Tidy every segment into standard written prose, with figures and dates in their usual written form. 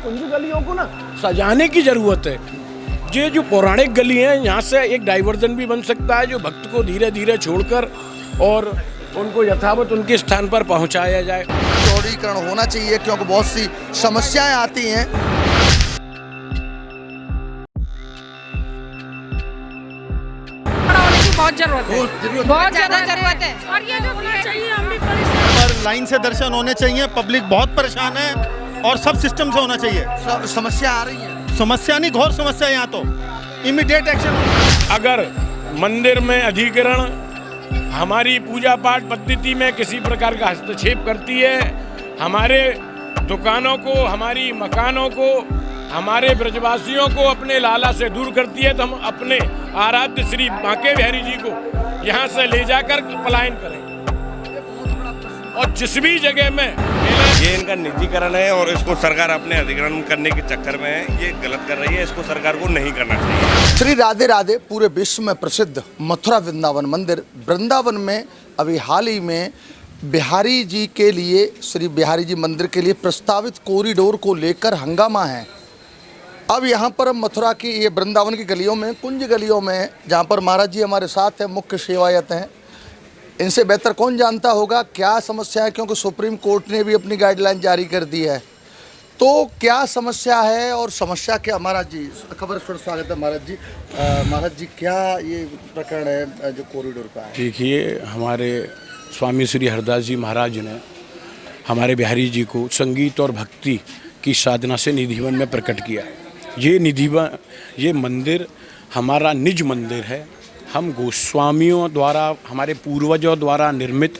कुंज गलियों को ना सजाने की जरूरत है। ये जो पौराणिक गली है, यहाँ से एक डाइवर्जन भी बन सकता है जो भक्त को धीरे धीरे छोड़कर और उनको यथावत उनके स्थान पर पहुँचाया जाए। चौड़ीकरण होना चाहिए क्योंकि बहुत सी समस्याएं आती हैं। बहुत जरूरत है, बहुत ज्यादा जरूरत है। और ये जो होना चाहिए हम भी पर लाइन से दर्शन होने चाहिए। पब्लिक बहुत परेशान है और सब सिस्टम से होना चाहिए। समस्या आ रही है, समस्या नहीं, घोर समस्या यहाँ तो इमीडिएट एक्शन। अगर मंदिर में अधिग्रहण हमारी पूजा पाठ पद्धति में किसी प्रकार का हस्तक्षेप करती है, हमारे दुकानों को, हमारी मकानों को, हमारे ब्रजवासियों को अपने लाला से दूर करती है, तो हम अपने आराध्य श्री बांके बिहारी जी को यहाँ से ले जाकर पलायन करेंगे। और जिस भी जगह में ये इनका निजीकरण है और इसको सरकार अपने अधिग्रहण करने के चक्कर में है, ये गलत कर रही है। इसको सरकार को नहीं करना चाहिए। श्री राधे राधे पूरे विश्व में प्रसिद्ध मथुरा वृंदावन मंदिर वृंदावन में अभी हाल ही में बिहारी जी के लिए, श्री बिहारी जी मंदिर के लिए प्रस्तावित कॉरिडोर को लेकर हंगामा है। अब यहाँ पर मथुरा की ये वृंदावन की गलियों में, कुंज गलियों में, जहाँ पर महाराज जी हमारे साथ हैं, मुख्य सेवायत हैं, इनसे बेहतर कौन जानता होगा क्या समस्या है, क्योंकि सुप्रीम कोर्ट ने भी अपनी गाइडलाइन जारी कर दी है। तो क्या समस्या है और समस्या क्या? महाराज जी खबर पर स्वागत है। महाराज जी क्या ये प्रकरण है जो कॉरिडोर का है? देखिए, हमारे स्वामी श्री हरदास जी महाराज ने हमारे बिहारी जी को संगीत और भक्ति की साधना से निधिवन में प्रकट किया। ये निधिवन, ये मंदिर हमारा निज मंदिर है। हम गोस्वामियों द्वारा, हमारे पूर्वजों द्वारा निर्मित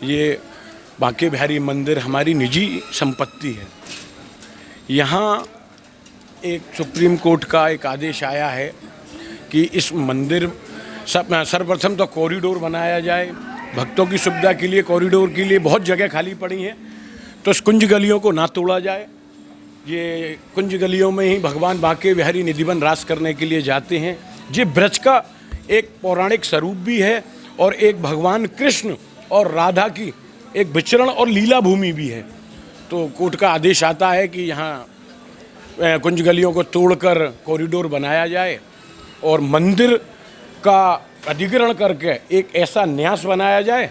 ये बांके बिहारी मंदिर हमारी निजी संपत्ति है। यहाँ एक सुप्रीम कोर्ट का एक आदेश आया है कि इस मंदिर सर्वप्रथम तो कॉरिडोर बनाया जाए। भक्तों की सुविधा के लिए कॉरिडोर के लिए बहुत जगह खाली पड़ी है, तो इस कुंज गलियों को ना तोड़ा जाए। ये कुंज गलियों में ही भगवान बांके बिहारी निधिवन रास करने के लिए जाते हैं। ये ब्रज का एक पौराणिक स्वरूप भी है और एक भगवान कृष्ण और राधा की एक विचरण और लीला भूमि भी है। तो कोर्ट का आदेश आता है कि यहाँ कुंज गलियों को तोड़कर कॉरिडोर बनाया जाए और मंदिर का अधिग्रहण करके एक ऐसा न्यास बनाया जाए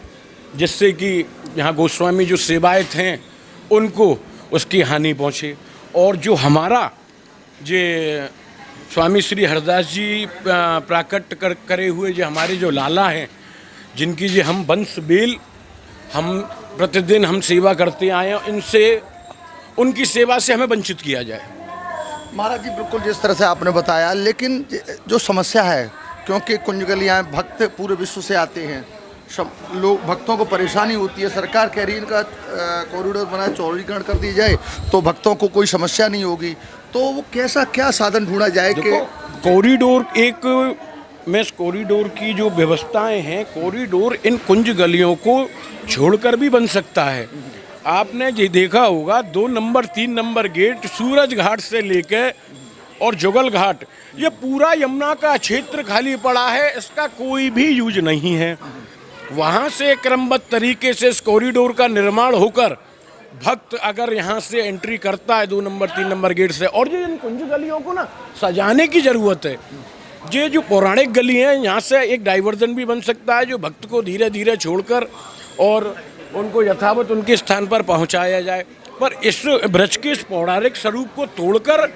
जिससे कि यहाँ गोस्वामी जो सेवायत हैं उनको उसकी हानि पहुँचे। और जो हमारा जे स्वामी श्री हरदास जी प्राकट करे हुए जो हमारे जो लाला हैं, जिनकी जो हम वंश बेल हम प्रतिदिन हम सेवा करते आए हैं, इनसे उनकी सेवा से हमें वंचित किया जाए। महाराज जी बिल्कुल जिस तरह से आपने बताया, लेकिन जो समस्या है, क्योंकि कुंज गलियाँ भक्त पूरे विश्व से आते हैं, सब लोग भक्तों को परेशानी होती है। सरकार कह रही है इनका कॉरिडोर बना, चौड़ीकरण कर दी जाए तो भक्तों को कोई समस्या नहीं होगी। तो वो कैसा क्या साधन ढूंढा जाए कि कॉरिडोर एक में कॉरिडोर की जो व्यवस्थाएं हैं, कॉरिडोर इन कुंज गलियों को छोड़कर भी बन सकता है। आपने ये देखा होगा 2 नंबर 3 नंबर गेट सूरज घाट से लेकर और जुगल घाट, ये पूरा यमुना का क्षेत्र खाली पड़ा है, इसका कोई भी यूज नहीं है। वहाँ से क्रमबद्ध तरीके से इस कॉरिडोर का निर्माण होकर भक्त अगर यहाँ से एंट्री करता है 2 नंबर 3 नंबर गेट से, और ये इन कुंज गलियों को ना सजाने की ज़रूरत है। ये जो पौराणिक गली है, यहाँ से एक डाइवर्जन भी बन सकता है जो भक्त को धीरे धीरे छोड़कर और उनको यथावत उनके स्थान पर पहुँचाया जाए। पर इस ब्रज के इस पौराणिक स्वरूप को तोड़कर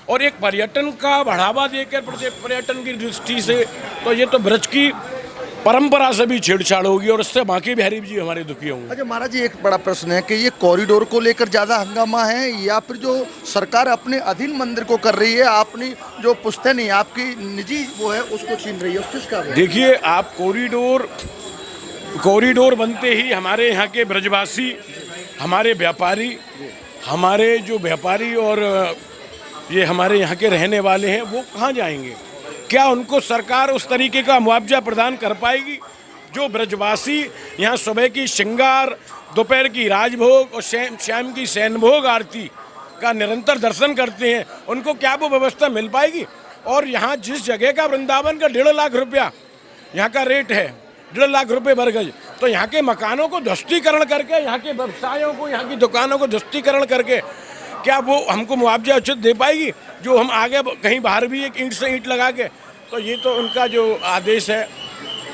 और एक पर्यटन का बढ़ावा देकर पर्यटन की दृष्टि से, तो ये तो ब्रज की परंपरा से भी छेड़छाड़ होगी और इससे बांके बिहारी जी हमारे दुखी होंगे। अच्छा महाराज जी, एक बड़ा प्रश्न है कि ये कॉरिडोर को लेकर ज़्यादा हंगामा है या फिर जो सरकार अपने अधीन मंदिर को कर रही है, अपनी जो पुश्तैनी नहीं, आपकी निजी वो है उसको छीन रही है, उस किसका? देखिए, आप कॉरिडोर बनते ही हमारे यहाँ के ब्रजवासी, हमारे व्यापारी, हमारे जो व्यापारी और ये हमारे यहाँ के रहने वाले हैं, वो कहाँ जाएंगे? क्या उनको सरकार उस तरीके का मुआवजा प्रदान कर पाएगी? जो ब्रजवासी यहाँ सुबह की श्रृंगार, दोपहर की राजभोग और शाम की सैनभोग आरती का निरंतर दर्शन करते हैं, उनको क्या वो व्यवस्था मिल पाएगी? और यहाँ जिस जगह का वृंदावन का 1.5 लाख रुपया यहाँ का रेट है, 1.5 लाख रुपये बरगज, तो यहाँ के मकानों को ध्वस्तीकरण करके, यहाँ के व्यवसायों को, यहाँ की दुकानों को ध्वस्तीकरण करके क्या वो हमको मुआवजा उचित दे पाएगी जो हम आगे कहीं बाहर भी एक ईंट से ईंट लगा के? तो ये तो उनका जो आदेश है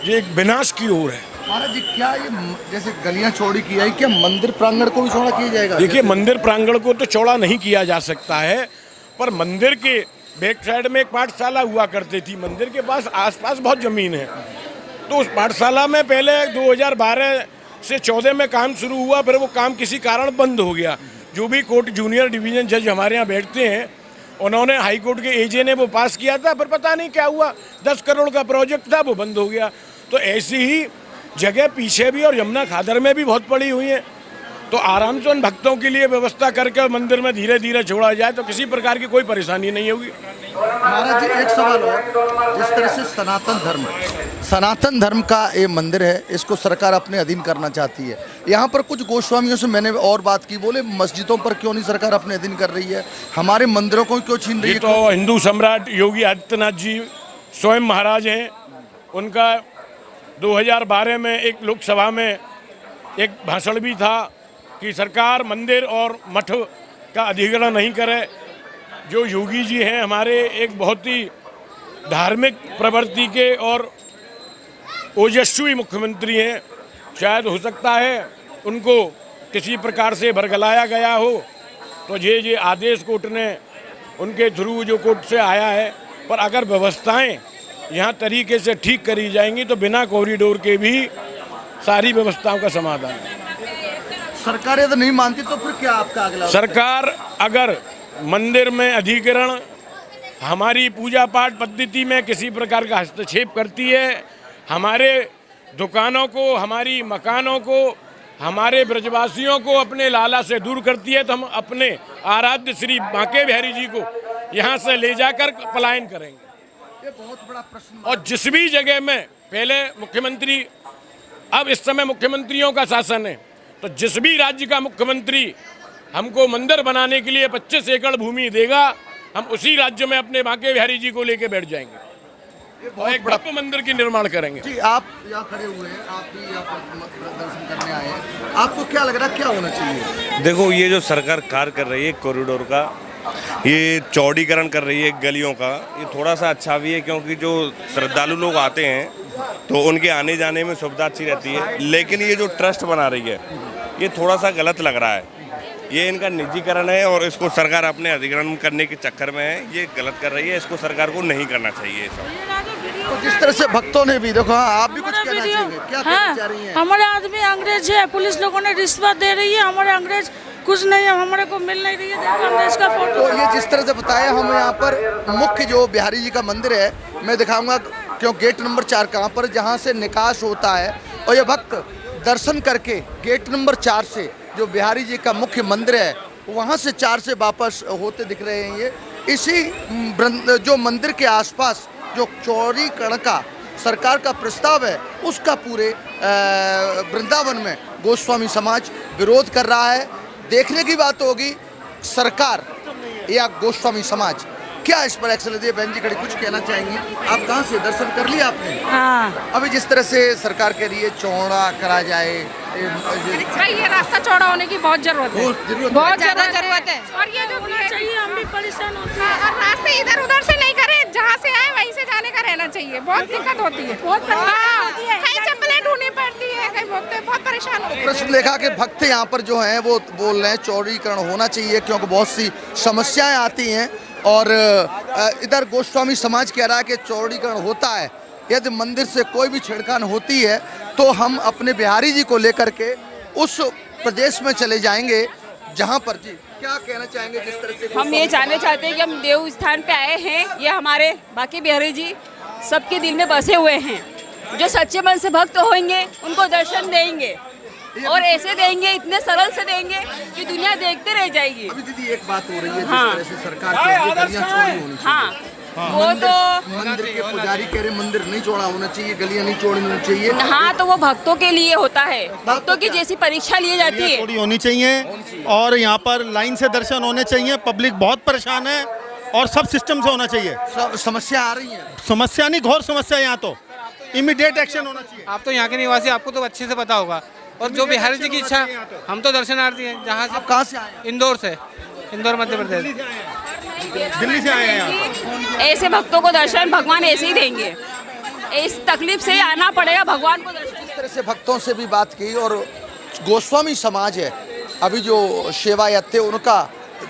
ये एक विनाश की ओर है। महाराज जी, क्या ये जैसे गलियां चौड़ी की है, क्या मंदिर प्रांगण को भी चौड़ा किया जाएगा? देखिए, मंदिर प्रांगण को तो चौड़ा नहीं किया जा सकता है, पर मंदिर के बैक साइड में एक पाठशाला हुआ करती थी। मंदिर के पास आसपास बहुत ज़मीन है, तो उस पाठशाला में पहले 2012 से 14 में काम शुरू हुआ, फिर वो काम किसी कारण बंद हो गया। जो भी कोर्ट जूनियर डिवीज़न जज हमारे यहाँ बैठते हैं, उन्होंने हाई कोर्ट के एजे ने वो पास किया था, पर पता नहीं क्या हुआ, 10 करोड़ का प्रोजेक्ट था, वो बंद हो गया। तो ऐसी ही जगह पीछे भी और यमुना खादर में भी बहुत पड़ी हुई है, तो आराम से उन भक्तों के लिए व्यवस्था करके मंदिर में धीरे धीरे छोड़ा जाए तो किसी प्रकार की कोई परेशानी नहीं होगी। महाराज जी, एक सवाल और, जिस तरह से सनातन धर्म का ये मंदिर है, इसको सरकार अपने अधीन करना चाहती है। यहाँ पर कुछ गोस्वामियों से मैंने और बात की, बोले मस्जिदों पर क्यों नहीं सरकार अपने अधीन कर रही है, हमारे मंदिरों को क्यों छीन रही है? ये तो हिंदू सम्राट योगी आदित्यनाथ जी स्वयं महाराज हैं। उनका 2012 में एक लोकसभा में एक भाषण भी था कि सरकार मंदिर और मठ का अधिग्रहण नहीं करे। जो योगी जी हैं हमारे, एक बहुत ही धार्मिक प्रवृत्ति के और ओजस्वी मुख्यमंत्री हैं। शायद हो सकता है उनको किसी प्रकार से बरगलाया गया हो, तो ये आदेश कोर्ट ने उनके थ्रू जो कोर्ट से आया है, पर अगर व्यवस्थाएं यहाँ तरीके से ठीक करी जाएंगी तो बिना कॉरिडोर के भी सारी व्यवस्थाओं का समाधान है। सरकार ये तो नहीं मानती, तो फिर क्या आपका अगला? सरकार अगर मंदिर में अधिग्रहण, हमारी पूजा पाठ पद्धति में किसी प्रकार का हस्तक्षेप करती है, हमारे दुकानों को, हमारी मकानों को, हमारे ब्रजवासियों को अपने लाला से दूर करती है, तो हम अपने आराध्य श्री बांके बिहारी जी को यहाँ से ले जाकर पलायन करेंगे। ये बहुत बड़ा प्रश्न। और जिस भी जगह में पहले मुख्यमंत्री, अब इस समय मुख्यमंत्रियों का शासन है, तो जिस भी राज्य का मुख्यमंत्री हमको मंदिर बनाने के लिए 25 एकड़ भूमि देगा, हम उसी राज्य में अपने बांके बिहारी जी को लेके बैठ जाएंगे और एक भव्य मंदिर की निर्माण करेंगे। जी, आप यहाँ खड़े हुए हैं, आप भी यहाँ पर दर्शन करने आए हैं, आपको क्या लग रहा है क्या होना चाहिए? देखो, ये जो सरकार कार्य कर रही है कॉरिडोर का, ये चौड़ीकरण कर रही है गलियों का, ये थोड़ा सा अच्छा भी है, क्योंकि जो श्रद्धालु लोग आते हैं तो उनके आने जाने में सुविधा अच्छी रहती है। लेकिन ये जो ट्रस्ट बना रही है, ये थोड़ा सा गलत लग रहा है। ये इनका निजीकरण है और इसको सरकार अपने अधिग्रहण करने के चक्कर में है, ये गलत कर रही है, इसको सरकार को नहीं करना चाहिए सब। तो जिस तरह से भक्तों ने भी, देखो, हाँ, आप भी कुछ कहना चाहेंगे, क्या कहना चाह रही हैं? हमारे आदमी अंग्रेज है, पुलिस लोगों ने रिश्वत दे रही है, हमारे अंग्रेज कुछ नहीं है, हमारे को मिल नहीं रही है। देखो अंग्रेज का फोटो। तो ये जिस तरह से बताया, हम यहाँ पर मुख्य जो बिहारी जी का मंदिर है, मैं दिखाऊंगा, क्यों गेट नंबर 4 कहाँ पर, जहाँ से निकास होता है, और ये भक्त दर्शन करके गेट नंबर 4 से जो बिहारी जी का मुख्य मंदिर है, वहाँ से 4 से वापस होते दिख रहे हैं। ये इसी जो मंदिर के आसपास जो चौड़ीकरण का सरकार का प्रस्ताव है, उसका पूरे वृंदावन में गोस्वामी समाज विरोध कर रहा है। देखने की बात होगी सरकार या गोस्वामी समाज क्या इस पर एक्शन लेती है। बहन जी खड़ी, कुछ कहना चाहेंगे? आप कहाँ से दर्शन कर लिया आपने? हाँ। अभी जिस तरह से सरकार कह रही है चौड़ा करा जाए, भाई ये रास्ता चौड़ा होने की बहुत जरूरत है, बहुत ज्यादा जरूरत है, और ये जो होना चाहिए, हम भी परेशान होते हैं। और रास्ते इधर उधर से नहीं करें, जहाँ से आए वहीं से जाने का रहना चाहिए। बहुत दिक्कत होती है, बहुत कहीं चप्पलें ढूंढनी पड़ती है, कहीं बहुत परेशान होते हैं। प्रश्न देखा कि भक्त यहाँ पर जो हैं वो बोल रहे हैं चौड़ीकरण होना चाहिए, क्योंकि बहुत सी समस्याएं आती हैं, और इधर गोस्वामी समाज कह रहा है कि चौड़ीकरण होता है, यदि मंदिर से कोई भी छेड़खानी होती है तो हम अपने बिहारी जी को लेकर के उस प्रदेश में चले जाएंगे जहां पर। जी, क्या कहना चाहेंगे? जिस तरह से हम ये जानना चाहते हैं कि हम देव स्थान पे आए हैं, ये हमारे बांके बिहारी जी सबके दिल में बसे हुए हैं। जो सच्चे मन से भक्त होंगे उनको दर्शन देंगे, और ऐसे देंगे, इतने सरल से देंगे कि दुनिया देखते रह जाएगी। अभी दीदी एक बात हो रही है, हाँ। जिस तरह से सरकार कह रही है गलियां चौड़ी होनी चाहिए। हाँ, वो तो मंदिर के पुजारी कह रहे मंदिर नहीं चौड़ा होना चाहिए, गलियां नहीं चौड़ी होनी चाहिए। हाँ, तो वो भक्तों के लिए होता है, भक्तों की जैसी परीक्षा ली जाती है। थोड़ी होनी चाहिए और यहाँ पर लाइन से दर्शन होने चाहिए। पब्लिक बहुत परेशान है और सब सिस्टम से होना चाहिए। समस्या आ रही है, समस्या नहीं, घोर समस्या है यहाँ तो, इमीडिएट एक्शन होना चाहिए। आप तो यहाँ के निवासी, आपको तो अच्छे से पता होगा। और जो बिहारी जी की इच्छा, हम तो दर्शनार्थी हैं। जहाँ से आप कहाँ से आए हैं? इंदौर से। इंदौर मध्य प्रदेश। दिल्ली से आए हैं यहाँ। ऐसे भक्तों को दर्शन भगवान ऐसे ही देंगे। इस तकलीफ से आना पड़ेगा भगवान को दर्शन। इस तरह से भक्तों से भी बात की और गोस्वामी समाज है, अभी जो सेवायत थे उनका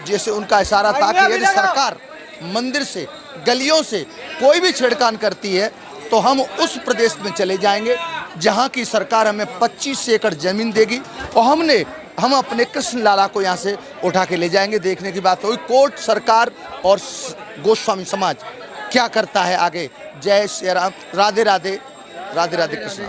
जैसे उनका इशारा था कि यदि सरकार मंदिर से गलियों से कोई भी छेड़खानी करती है तो हम उस प्रदेश में चले जाएंगे जहां की सरकार हमें 25 एकड़ जमीन देगी और हम अपने कृष्ण लाला को यहां से उठा के ले जाएंगे। देखने की बात हुई कोर्ट, सरकार और गोस्वामी समाज क्या करता है आगे। जय श्री राम, राधे राधे, राधे राधे कृष्ण।